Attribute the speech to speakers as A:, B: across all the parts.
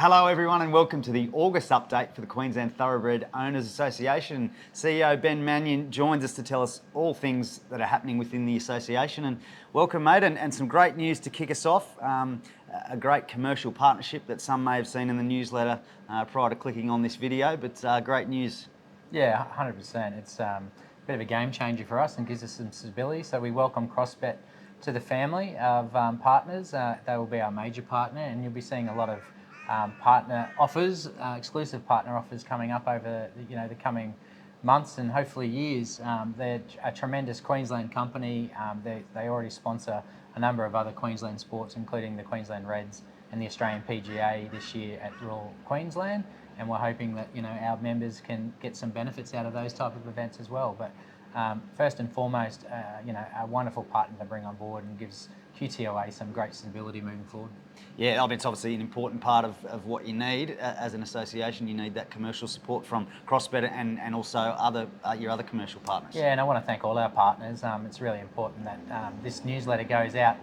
A: Hello everyone and welcome to the August update for the Queensland Thoroughbred Owners Association. CEO Ben Mannion joins us to tell us all things that are happening within the association. And welcome mate, and some great news to kick us off. A great commercial partnership that some may have seen in the newsletter prior to clicking on this video, but great news.
B: Yeah, 100%. It's a bit of a game changer for us and gives us some stability. So we welcome CrossBet to the family of partners. They will be our major partner, and you'll be seeing a lot of partner offers, exclusive partner offers coming up over the coming months and hopefully years. They're a tremendous Queensland company. They already sponsor a number of other Queensland sports, including the Queensland Reds and the Australian PGA this year at Royal Queensland. And we're hoping that our members can get some benefits out of those type of events as well. But first and foremost, a wonderful partner to bring on board and gives Qtoa some great stability moving forward.
A: Yeah, it's obviously an important part of what you need as an association. You need that commercial support from CrossBet and also your other commercial partners.
B: Yeah, and I want to thank all our partners. It's really important that this newsletter goes out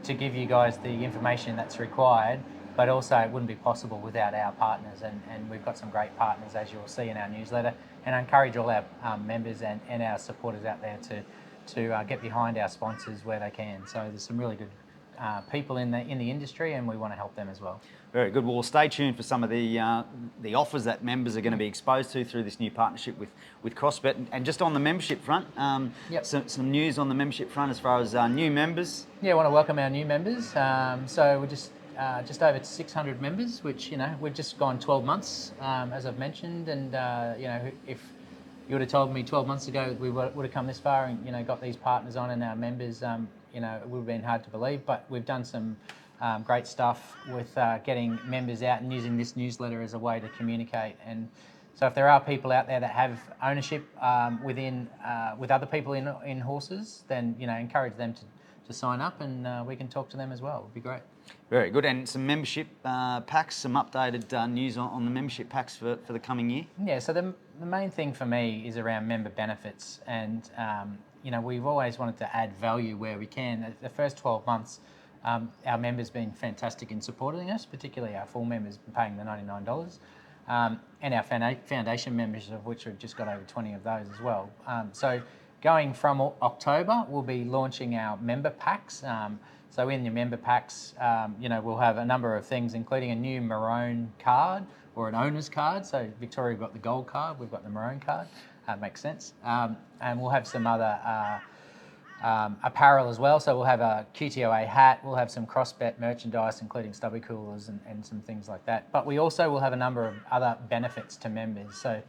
B: to give you guys the information that's required, but also it wouldn't be possible without our partners, and we've got some great partners, as you'll see in our newsletter, and I encourage all our members and our supporters out there to get behind our sponsors where they can. So there's some really good people in the industry, and we want to help them as well.
A: Very good. Well, stay tuned for some of the offers that members are going to be exposed to through this new partnership with CrossBet. And just on the membership front, some news on the membership front as far as new members.
B: Yeah, I want to welcome our new members. So we're just over 600 members, which we've just gone 12 months, as I've mentioned, and if you would have told me 12 months ago we would have come this far and got these partners on and our members, it would have been hard to believe, but we've done some great stuff with getting members out and using this newsletter as a way to communicate. And so if there are people out there that have ownership with other people in horses, then encourage them to sign up, and we can talk to them as well. It would be great.
A: Very good. And some membership packs, some updated news on the membership packs for the coming year?
B: Yeah, so the main thing for me is around member benefits, and we've always wanted to add value where we can. The first 12 months, our members have been fantastic in supporting us, particularly our full members paying the $99, and our foundation members, of which we've just got over 20 of those as well. So going from October, we'll be launching our member packs. So in your member packs, we'll have a number of things, including a new maroon card or an owner's card. So Victoria, we've got the gold card, we've got the maroon card. Makes sense. And we'll have some other apparel as well. So we'll have a Qtoa hat, we'll have some CrossBet merchandise, including stubby coolers and some things like that. But we also will have a number of other benefits to members. So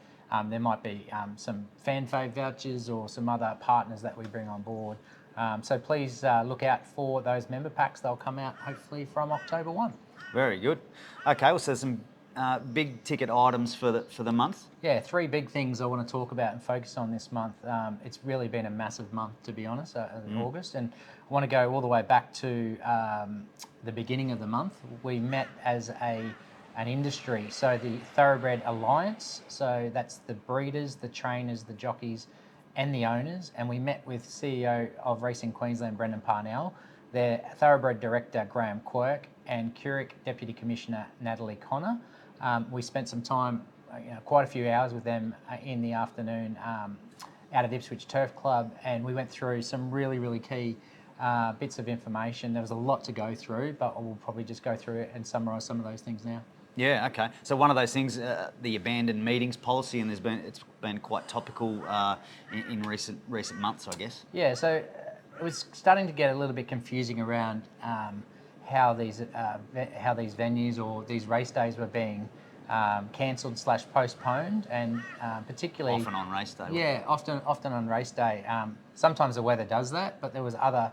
B: there might be some fan fave vouchers or some other partners that we bring on board. So please look out for those member packs. They'll come out hopefully from October 1.
A: Very good. Okay, well, so some big ticket items for the month.
B: Yeah, 3 big things I want to talk about and focus on this month. It's really been a massive month, to be honest, August, and I want to go all the way back to the beginning of the month. We met as an industry, so the Thoroughbred Alliance, so that's the breeders, the trainers, the jockeys and the owners, and we met with CEO of Racing Queensland, Brendan Parnell, their Thoroughbred Director, Graham Quirk, and Qurich Deputy Commissioner, Natalie Connor. We spent some time, quite a few hours with them in the afternoon out at Ipswich Turf Club, and we went through some really, really key bits of information. There was a lot to go through, but we'll probably just go through it and summarise some of those things now.
A: Yeah, okay. So one of those things, the abandoned meetings policy, and it's been quite topical in recent months, I guess.
B: Yeah, so it was starting to get a little bit confusing around how these venues or these race days were being cancelled / postponed, and particularly
A: often on race day.
B: Yeah, often on race day. Sometimes the weather does that, but there was other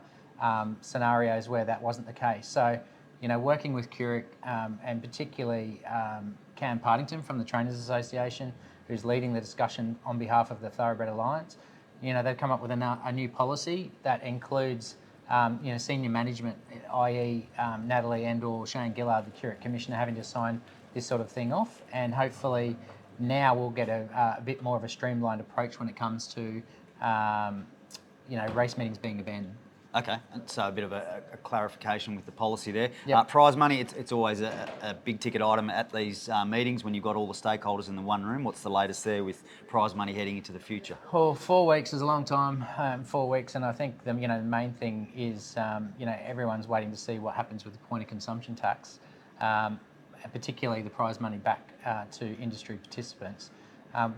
B: scenarios where that wasn't the case. So, working with Qurich and particularly Cam Partington from the Trainers Association, who's leading the discussion on behalf of the Thoroughbred Alliance, they've come up with a new policy that includes senior management, i.e. Natalie and/or Shane Gillard, the Qurich Commissioner, having to sign this sort of thing off, and hopefully now we'll get a bit more of a streamlined approach when it comes to race meetings being abandoned.
A: Okay, and so a bit of a clarification with the policy there.
B: Yep.
A: Prize money, it's always a big ticket item at these meetings when you've got all the stakeholders in the one room. What's the latest there with prize money heading into the future?
B: Well, 4 weeks is a long time, 4 weeks, and I think the main thing is everyone's waiting to see what happens with the point of consumption tax, particularly the prize money back to industry participants.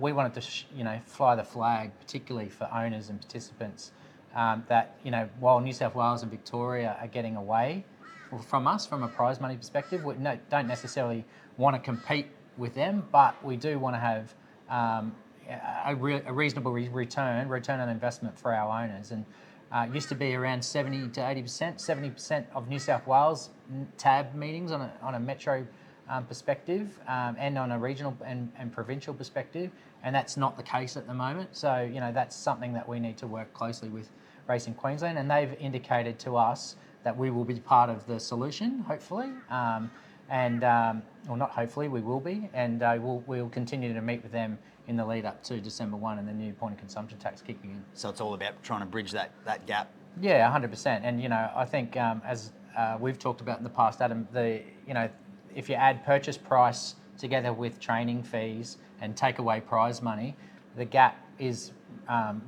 B: We wanted to fly the flag, particularly for owners and participants, that while New South Wales and Victoria are getting away from us from a prize money perspective, we don't necessarily want to compete with them, but we do want to have a reasonable return on investment for our owners. And it used to be around 70 to 80%, 70% of New South Wales TAB meetings on a metro perspective, and on a regional and provincial perspective, and that's not the case at the moment. So that's something that we need to work closely with Racing Queensland, and they've indicated to us that we will be part of the solution, hopefully, or not hopefully, we will be, and we'll continue to meet with them in the lead up to December 1 and the new point of consumption tax kicking in.
A: So it's all about trying to bridge that gap.
B: Yeah, 100%. And I think as we've talked about in the past, Adam, if you add purchase price together with training fees and take away prize money, the gap is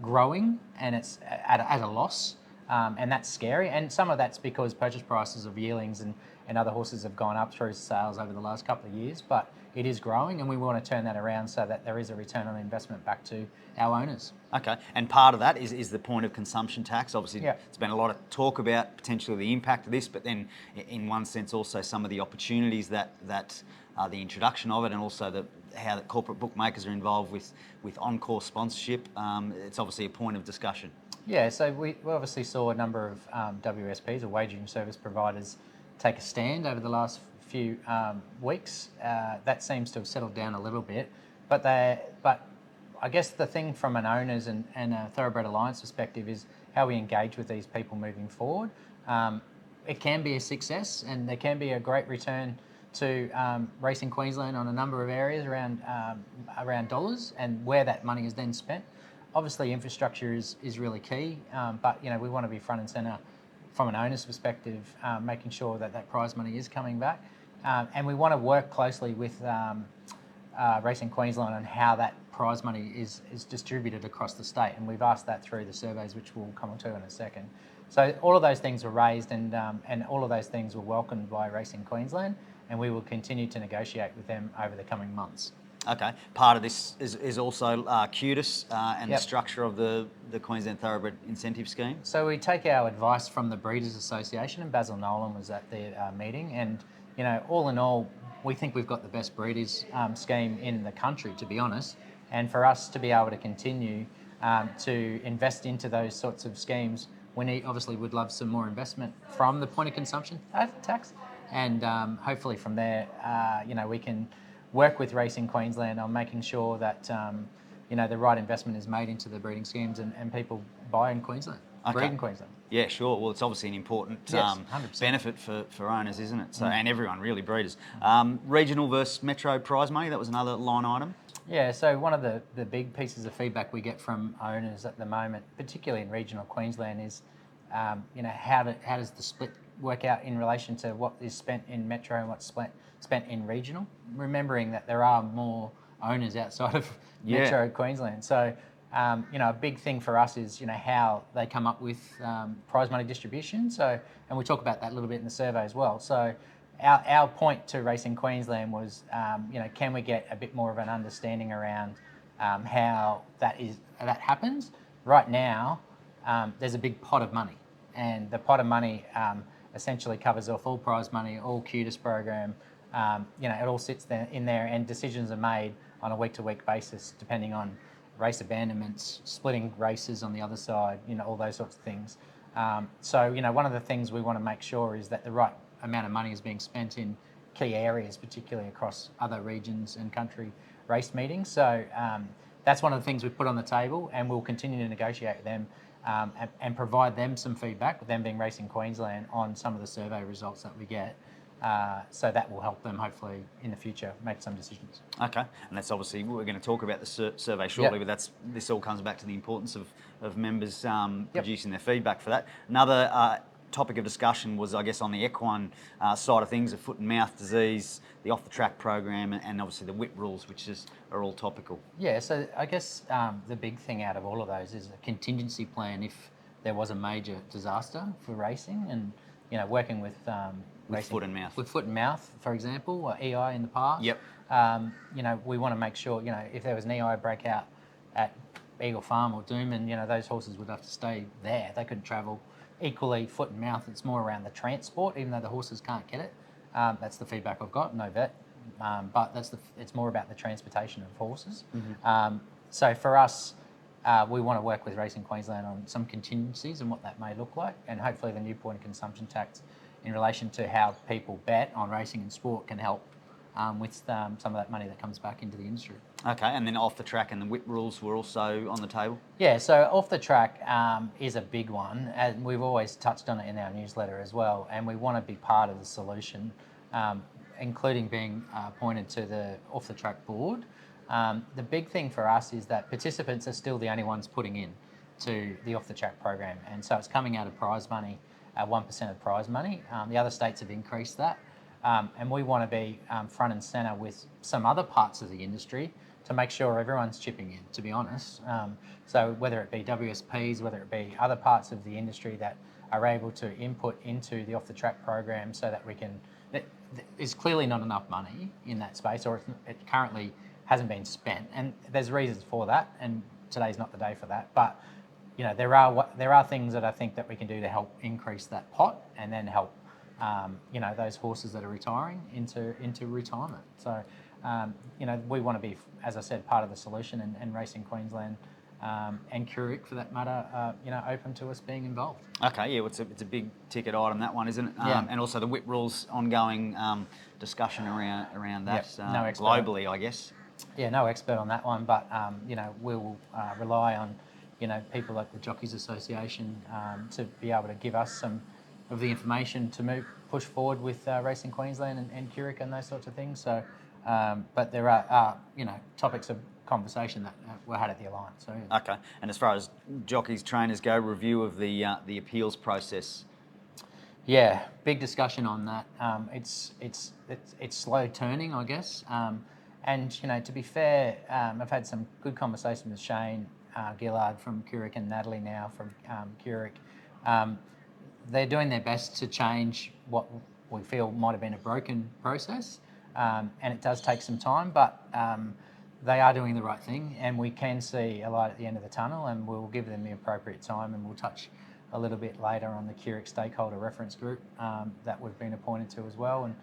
B: growing and it's at a loss, and that's scary. And some of that's because purchase prices of yearlings and other horses have gone up through sales over the last couple of years, but it is growing, and we want to turn that around so that there is a return on investment back to our owners.
A: Okay, and part of that is the point of consumption tax. Obviously, There's been a lot of talk about potentially the impact of this, but then in one sense also some of the opportunities that the introduction of it, and also how the corporate bookmakers are involved with on-course sponsorship. It's obviously a point of discussion.
B: Yeah, so we obviously saw a number of WSPs, or wagering service providers, take a stand over the last few weeks. That seems to have settled down a little bit, but I guess the thing from an owners and a Thoroughbred Alliance perspective is how we engage with these people moving forward. It can be a success, and there can be a great return to Racing Queensland on a number of areas around dollars and where that money is then spent. Obviously, infrastructure is really key, but we want to be front and centre from an owner's perspective, making sure that prize money is coming back. And we want to work closely with Racing Queensland on how that prize money is distributed across the state. And we've asked that through the surveys, which we'll come on to in a second. So all of those things were raised, and all of those things were welcomed by Racing Queensland, and we will continue to negotiate with them over the coming months.
A: Okay, part of this is also Qtoa and
B: Yep.
A: the structure of the Queensland Thoroughbred Incentive Scheme.
B: So we take our advice from the Breeders Association, and Basil Nolan was at the meeting, and all in all, we think we've got the best breeders scheme in the country, to be honest. And for us to be able to continue to invest into those sorts of schemes, obviously would love some more investment from the point of consumption tax, and hopefully from there, we can work with Racing Queensland on making sure that the right investment is made into the breeding schemes, and people buy in Queensland, breed in Queensland.
A: Yeah, sure. Well, it's obviously an important
B: Yes, 100%.
A: benefit for owners, isn't it? So, and everyone really, breeders. Regional versus metro prize money, that was another line item.
B: Yeah, so one of the big pieces of feedback we get from owners at the moment, particularly in regional Queensland, is how does the split work out in relation to what is spent in metro and what's spent in regional, remembering that there are more owners outside of metro Queensland. So a big thing for us is how they come up with prize money distribution. So, and we talk about that a little bit in the survey as well. So our point to Racing Queensland was can we get a bit more of an understanding around how that happens. Right now there's a big pot of money, and the pot of money essentially covers off all prize money, all Qtoa program. It all sits in there, and decisions are made on a week-to-week basis depending on race abandonments, splitting races on the other side, all those sorts of things. So one of the things we want to make sure is that the right amount of money is being spent in key areas, particularly across other regions and country race meetings. So that's one of the things we've put on the table, and we'll continue to negotiate with them and provide them some feedback, with them being Racing Queensland, on some of the survey results that we get. So that will help them hopefully in the future make some decisions.
A: Okay, and that's obviously, we're going to talk about the survey shortly,
B: Yep.
A: but this all comes back to the importance of members
B: Yep.
A: producing their feedback for that. Another topic of discussion was, I guess, on the equine side of things, the foot and mouth disease, the off-the-track program, and obviously the whip rules, which are all topical.
B: Yeah, so I guess the big thing out of all of those is a contingency plan if there was a major disaster for racing, and working with racing,
A: foot and mouth.
B: with foot and mouth, for example, or EI in the past.
A: Yep.
B: We want to make sure if there was an EI breakout at Eagle Farm or Doomben, those horses would have to stay there. They couldn't travel. Equally, foot and mouth, it's more around the transport, even though the horses can't get it. That's the feedback I've got. No vet. But it's more about the transportation of horses.
A: Mm-hmm.
B: So for us, we want to work with Racing Queensland on some contingencies and what that may look like, and hopefully the new point of consumption tax in relation to how people bet on racing and sport can help with some of that money that comes back into the industry.
A: Okay, and then off the track and the whip rules were also on the table?
B: Yeah, so off the track is a big one, and we've always touched on it in our newsletter as well, and we want to be part of the solution, including being appointed to the off the track board. The big thing for us is that participants are still the only ones putting in to the off the track program, and so it's coming out of prize money, 1% of prize money. The other states have increased that. And we want to be front and centre with some other parts of the industry to make sure everyone's chipping in, to be honest. So whether it be WSPs, whether it be other parts of the industry that are able to input into the off-the-track program so that we can... There's clearly not enough money in that space, or it currently hasn't been spent. And there's reasons for that, and today's not the day for that. But there are things that I think that we can do to help increase that pot and then help those horses that are retiring into retirement. So, we want to be, as I said, part of the solution, and Racing Queensland and Qtoa, for that matter, open to us being involved.
A: Okay, yeah, it's a big ticket item, that one, isn't it?
B: Yeah.
A: And also the whip rules, ongoing discussion around that
B: No expert.
A: globally, I guess.
B: Yeah, no expert on that one, but we'll rely on people like the Jockeys Association to be able to give us some of the information to push forward with Racing Queensland and Qtoa and those sorts of things. So, but there are topics of conversation that were had at the Alliance. So, yeah.
A: Okay, and as far as jockeys, trainers go, review of the appeals process.
B: Yeah, big discussion on that. It's slow turning, I guess. And to be fair, I've had some good conversation with Shane Gillard from Qtoa and Natalie now from Qtoa. They're doing their best to change what we feel might have been a broken process, and it does take some time, but they are doing the right thing, and we can see a light at the end of the tunnel, and we'll give them the appropriate time, and we'll touch a little bit later on the Qtoa stakeholder reference group that we've been appointed to as well, and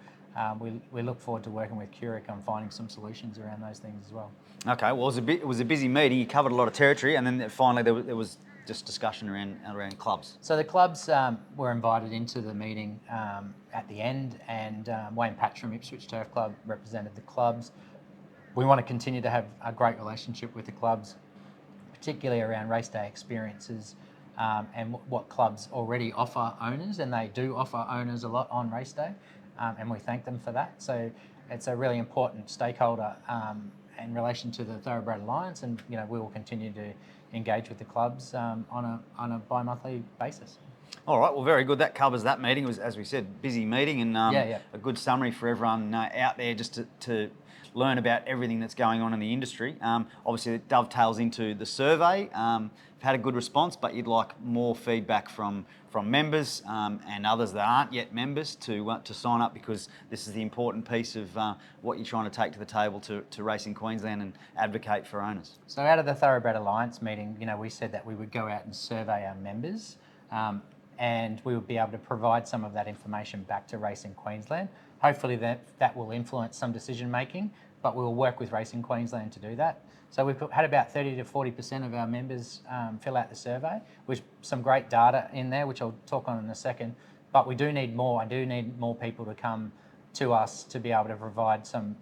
B: we look forward to working with Qtoa on finding some solutions around those things as well.
A: Okay, well, it was a busy meeting. You covered a lot of territory, and then finally there was just discussion around clubs.
B: So the clubs were invited into the meeting at the end, and Wayne Patch from Ipswich Turf Club represented the clubs. We want to continue to have a great relationship with the clubs, particularly around race day experiences and what clubs already offer owners, and they do offer owners a lot on race day, and we thank them for that. So it's a really important stakeholder in relation to the Thoroughbred Alliance, and we will continue to engage with the clubs on a bi-monthly basis.
A: All right, well, very good. That covers that meeting. It was, as we said, busy meeting, and a good summary for everyone out there just to learn about everything that's going on in the industry. Obviously, it dovetails into the survey. We've had a good response, but you'd like more feedback from members and others that aren't yet members to sign up, because this is the important piece of what you're trying to take to the table to Racing Queensland and advocate for owners.
B: So out of the Thoroughbred Alliance meeting, we said that we would go out and survey our members, and we would be able to provide some of that information back to Racing Queensland. Hopefully that will influence some decision making, but we will work with Racing Queensland to do that. So we've had about 30 to 40% of our members fill out the survey, with some great data in there, which I'll talk on in a second. But we do need more. I do need more people to come to us to be able to provide some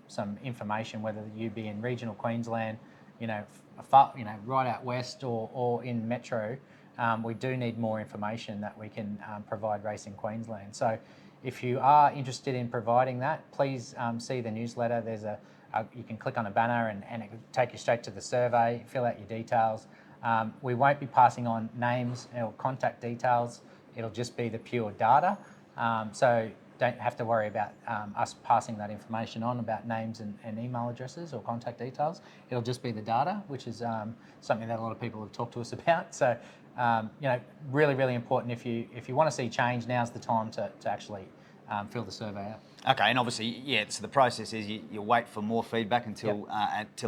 B: information, whether you be in regional Queensland, right out west or in Metro. We do need more information that we can provide Racing Queensland. So if you are interested in providing that, please see the newsletter. There's you can click on a banner and it will take you straight to the survey, fill out your details. We won't be passing on names or contact details. It'll just be the pure data. So don't have to worry about us passing that information on about names and email addresses or contact details. It'll just be the data, which is something that a lot of people have talked to us about. So, really, really important. If you want to see change, now's the time to actually fill the survey out.
A: Okay, and obviously, so the process is you wait for more feedback until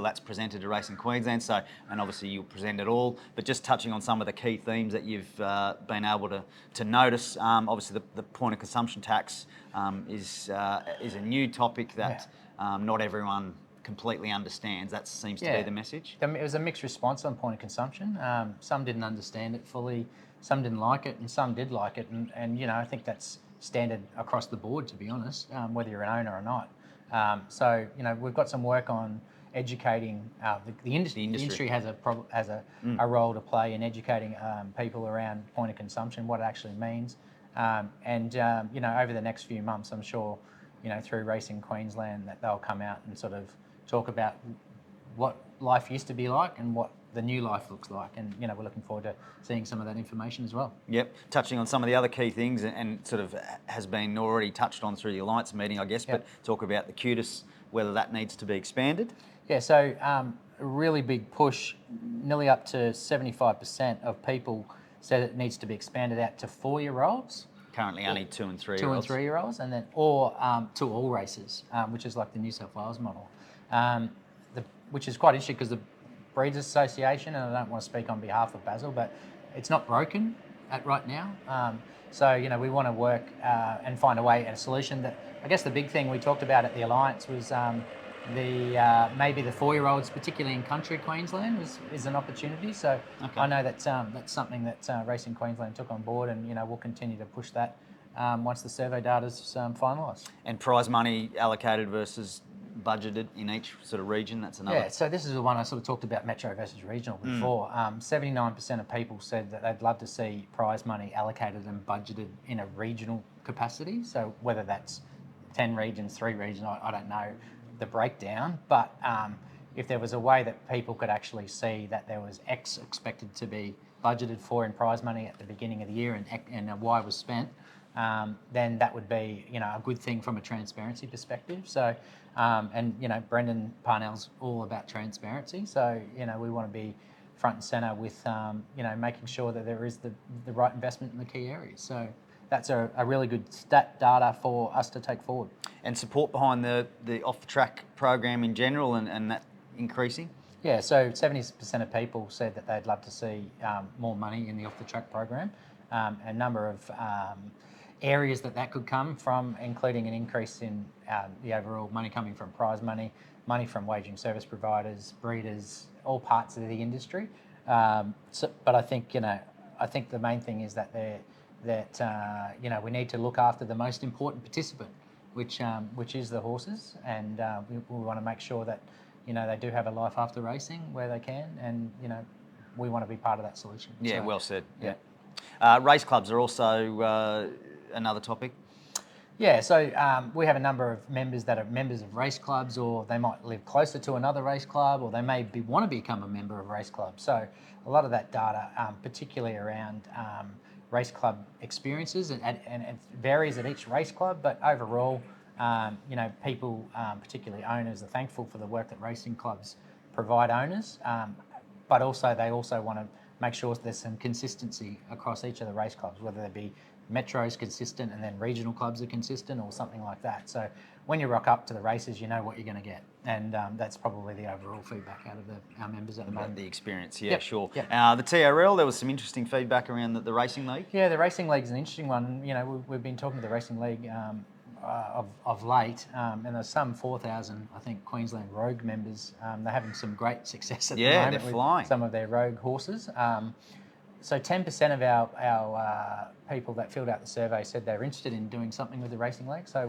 A: that's presented to Racing Queensland. So, and obviously you'll present it all. But just touching on some of the key themes that you've been able to notice. Obviously, the point of consumption tax is a new topic that not everyone completely understands. That seems to be the message.
B: It was a mixed response on point of consumption. Some didn't understand it fully, some didn't like it, and some did like it. And I think that's standard across the board, to be honest, whether you're an owner or not. So we've got some work on educating the industry. The industry has a role to play in educating people around point of consumption, what it actually means. Over the next few months, I'm sure, through Racing Queensland, that they'll come out and sort of talk about what life used to be like and what the new life looks like. And, we're looking forward to seeing some of that information as well.
A: Yep. Touching on some of the other key things and sort of has been already touched on through the Alliance meeting, I guess, but talk about the Qtoa, whether that needs to be expanded.
B: Yeah, so a really big push, nearly up to 75% of people said it needs to be expanded out to 4-year-olds.
A: Currently only 2 and 3-year-olds.
B: 2 and 3-year-olds, and then or to all races, which is like the New South Wales model, which is quite interesting because the Breeders Association, and I don't want to speak on behalf of Basil, but it's not broken right now. So we want to work and find a way and a solution. That I guess the big thing we talked about at the Alliance was maybe the 4-year-olds, particularly in country Queensland, is an opportunity. So I know that's something that Racing Queensland took on board, and we'll continue to push that once the survey data's finalised.
A: And prize money allocated versus budgeted in each sort of region, that's another.
B: Yeah, so this is the one I sort of talked about metro versus regional before. 79% of people said that they'd love to see prize money allocated and budgeted in a regional capacity. So whether that's 10 regions, 3 regions, I don't know the breakdown, but if there was a way that people could actually see that there was X expected to be budgeted for in prize money at the beginning of the year and Y was spent, then that would be a good thing from a transparency perspective. So Brendan Parnell's all about transparency. So we want to be front and centre with making sure that there is the right investment in the key areas. So that's a really good stat data for us to take forward.
A: And support behind the off the track program in general and that increasing?
B: Yeah, so 70% of people said that they'd love to see more money in the off the track program. A number of areas that could come from, including an increase in the overall money coming from prize money, money from wagering service providers, breeders, all parts of the industry. But I think the main thing is that we need to look after the most important participant, which is the horses, and we want to make sure that they do have a life after racing where they can, and we want to be part of that solution.
A: Yeah,
B: so,
A: well said. Yeah. Race clubs are also another topic.
B: Yeah, so we have a number of members that are members of race clubs, or they might live closer to another race club, or they may want to become a member of a race club. So a lot of that data, particularly around race club experiences, and it varies at each race club, but overall, people, particularly owners, are thankful for the work that racing clubs provide owners, but also they also want to make sure there's some consistency across each of the race clubs, whether they be Metro's consistent and then regional clubs are consistent or something like that. So when you rock up to the races, you know what you're going to get. And that's probably the overall feedback out of our members at the moment.
A: The experience, yeah, sure.
B: Yep.
A: The TRL, there was some interesting feedback around the Racing League.
B: Yeah, the Racing League's an interesting one. We've been talking to the Racing League of late, and there's some 4,000, I think, Queensland Rogue members. They're having some great success at the moment.
A: They're flying.
B: With some of their Rogue horses. So 10% of our people that filled out the survey said they're interested in doing something with the Racing League, so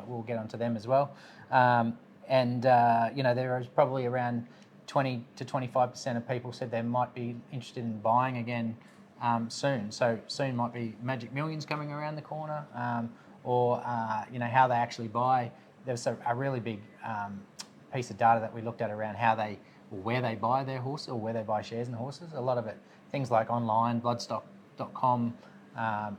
B: we'll get onto them as well. There is probably around 20 to 25% of people said they might be interested in buying again soon. So soon might be Magic Millions coming around the corner, or how they actually buy. There's a really big piece of data that we looked at around where they buy their horse or where they buy shares in the horses. A lot of it, things like online, bloodstock.com,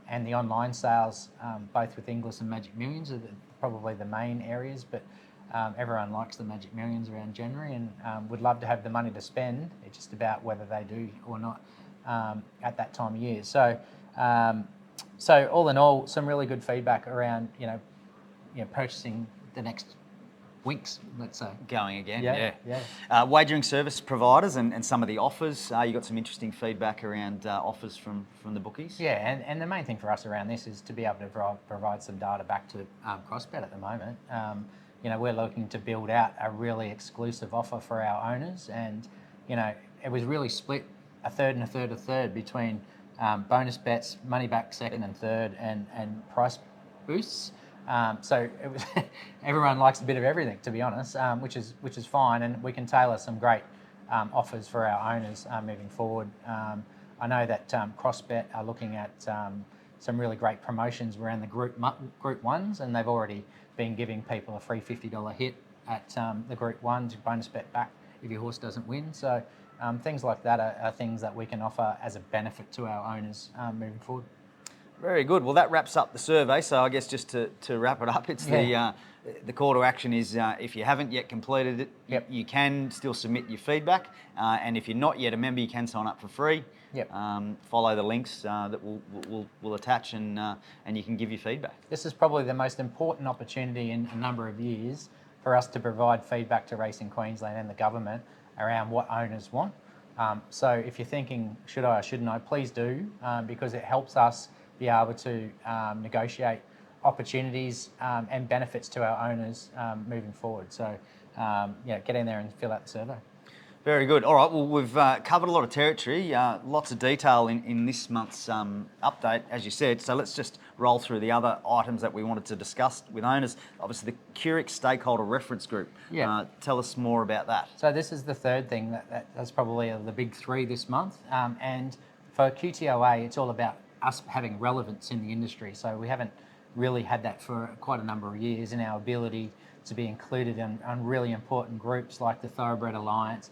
B: and the online sales, both with Inglis and Magic Millions, are probably the main areas, but everyone likes the Magic Millions around January and would love to have the money to spend. It's just about whether they do or not at that time of year. So all in all, some really good feedback around purchasing the next Winks, let's say.
A: Going again, yeah.
B: Yeah.
A: Wagering service providers and some of the offers. You got some interesting feedback around offers from the bookies.
B: Yeah, and the main thing for us around this is to be able to provide some data back to CrossBet at the moment. We're looking to build out a really exclusive offer for our owners, and it was really split a third and a third, between bonus bets, money back second and third, and price boosts. So it was everyone likes a bit of everything, to be honest, which is fine, and we can tailor some great offers for our owners moving forward. I know that CrossBet are looking at some really great promotions around the group ones, and they've already been giving people a free $50 hit at the group ones, bonus bet back if your horse doesn't win. So things like that are things that we can offer as a benefit to our owners moving forward.
A: Very good. Well, that wraps up the survey. So I guess just to wrap it up, it's the call to action is if you haven't yet completed it,
B: Yep.
A: you can still submit your feedback. And if you're not yet a member, you can sign up for free.
B: Yep.
A: Follow the links that we'll attach, and you can give your feedback.
B: This is probably the most important opportunity in a number of years for us to provide feedback to Racing Queensland and the government around what owners want. So if you're thinking, should I or shouldn't I, please do, because it helps us be able to negotiate opportunities and benefits to our owners moving forward. So, get in there and fill out the survey.
A: Very good. All right, well, we've covered a lot of territory, lots of detail in this month's update, as you said. So let's just roll through the other items that we wanted to discuss with owners. Obviously, the Qtoa Stakeholder Reference Group.
B: Yeah.
A: Tell us more about that.
B: So this is the third thing that's probably the big three this month. And for Qtoa, it's all about us having relevance in the industry. So we haven't really had that for quite a number of years, in our ability to be included on really important groups like the Thoroughbred Alliance,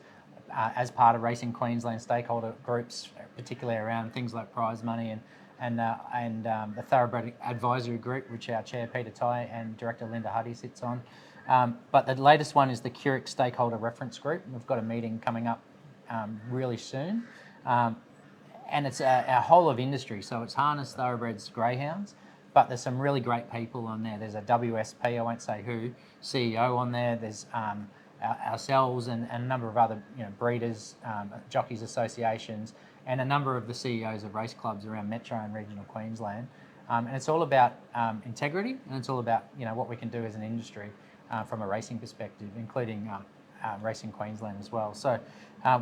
B: as part of Racing Queensland stakeholder groups, particularly around things like prize money and the Thoroughbred Advisory Group, which our chair Peter Ty and director Linda Huddy sits on. But the latest one is the Qtoa Stakeholder Reference Group. We've got a meeting coming up really soon. And it's our whole of industry, so it's harness, thoroughbreds, greyhounds, but there's some really great people on there. There's a WSP, I won't say who, CEO on there. There's ourselves and a number of other breeders, jockeys associations, and a number of the CEOs of race clubs around Metro and regional Queensland. And it's all about integrity, and it's all about what we can do as an industry from a racing perspective, including Racing Queensland as well. So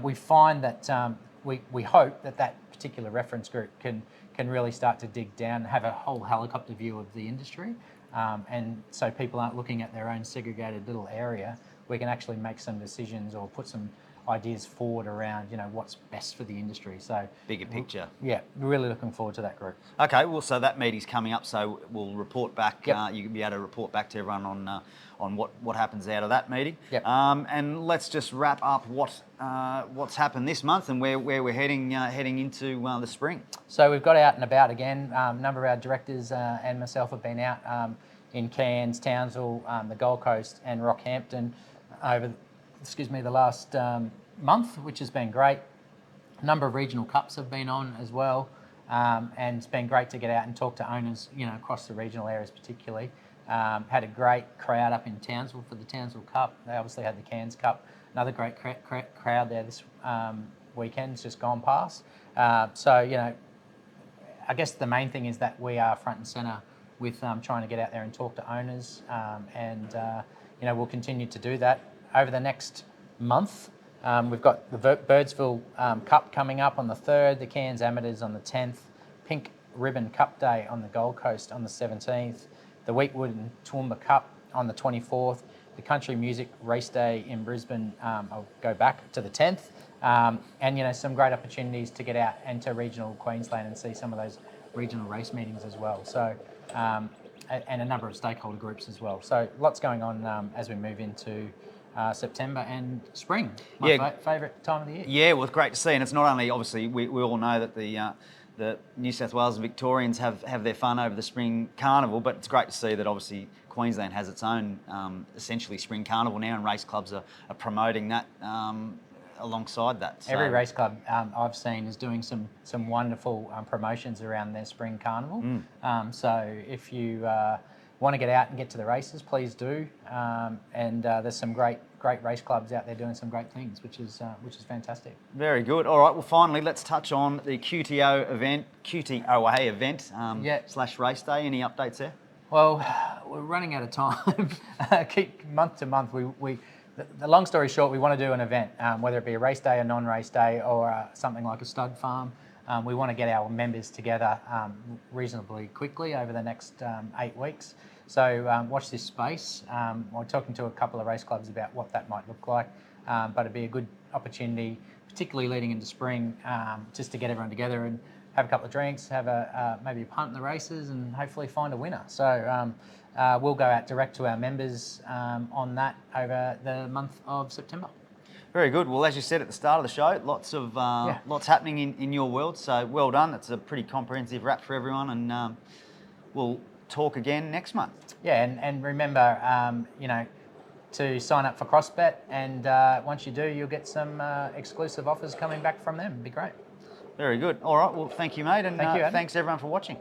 B: we find that we hope that particular reference group can really start to dig down and have a whole helicopter view of the industry. And so people aren't looking at their own segregated little area. We can actually make some decisions or put some ideas forward around what's best for the industry. So
A: Bigger picture.
B: Yeah, really looking forward to that group.
A: Okay, well, so that meeting's coming up, so we'll report back.
B: Yep.
A: You can be able to report back to everyone on what happens out of that meeting.
B: Yep.
A: And let's just wrap up what's happened this month and where we're heading into the spring.
B: So we've got out and about again. A number of our directors and myself have been out in Cairns, Townsville, the Gold Coast, and Rockhampton over the last month, which has been great. A number of regional cups have been on as well, and it's been great to get out and talk to owners, across the regional areas particularly. Had a great crowd up in Townsville for the Townsville Cup. They obviously had the Cairns Cup. Another great crowd there this weekend. It's just gone past. So, I guess the main thing is that we are front and centre with trying to get out there and talk to owners, and we'll continue to do that over the next month. We've got the Birdsville Cup coming up on the 3rd, the Cairns Amateurs on the 10th, Pink Ribbon Cup Day on the Gold Coast on the 17th, the Wheatwood and Toowoomba Cup on the 24th, the Country Music Race Day in Brisbane, I'll go back to the 10th, and some great opportunities to get out into regional Queensland and see some of those regional race meetings as well. So and a number of stakeholder groups as well. So lots going on as we move into September and spring, my favourite time of the year.
A: Yeah, well, it's great to see, and it's not only, obviously, we all know that the New South Wales and Victorians have their fun over the spring carnival, but it's great to see that obviously Queensland has its own essentially spring carnival now, and race clubs are promoting that alongside that. So.
B: Every race club I've seen is doing some wonderful promotions around their spring carnival. So if you want to get out and get to the races, please do. And there's some great race clubs out there doing some great things, which is fantastic.
A: Very good. All right. Well, finally, let's touch on the Qtoa event, / race day. Any updates there?
B: Well, we're running out of time. Keep month to month. The long story short, we want to do an event, whether it be a race day, a non-race day, or something like a stud farm. We want to get our members together reasonably quickly over the next 8 weeks. So watch this space. We're talking to a couple of race clubs about what that might look like, but it'd be a good opportunity, particularly leading into spring, just to get everyone together and have a couple of drinks, have maybe a punt in the races, and hopefully find a winner. So we'll go out direct to our members on that over the month of September.
A: Very good. Well, as you said at the start of the show, lots happening in your world. So well done. That's a pretty comprehensive wrap for everyone, and we'll talk again next month.
B: Yeah, and remember, to sign up for CrossBet, and once you do, you'll get some exclusive offers coming back from them. It'd be great.
A: Very good. All right. Well, thank you, mate, and
B: Thank you,
A: thanks everyone for watching.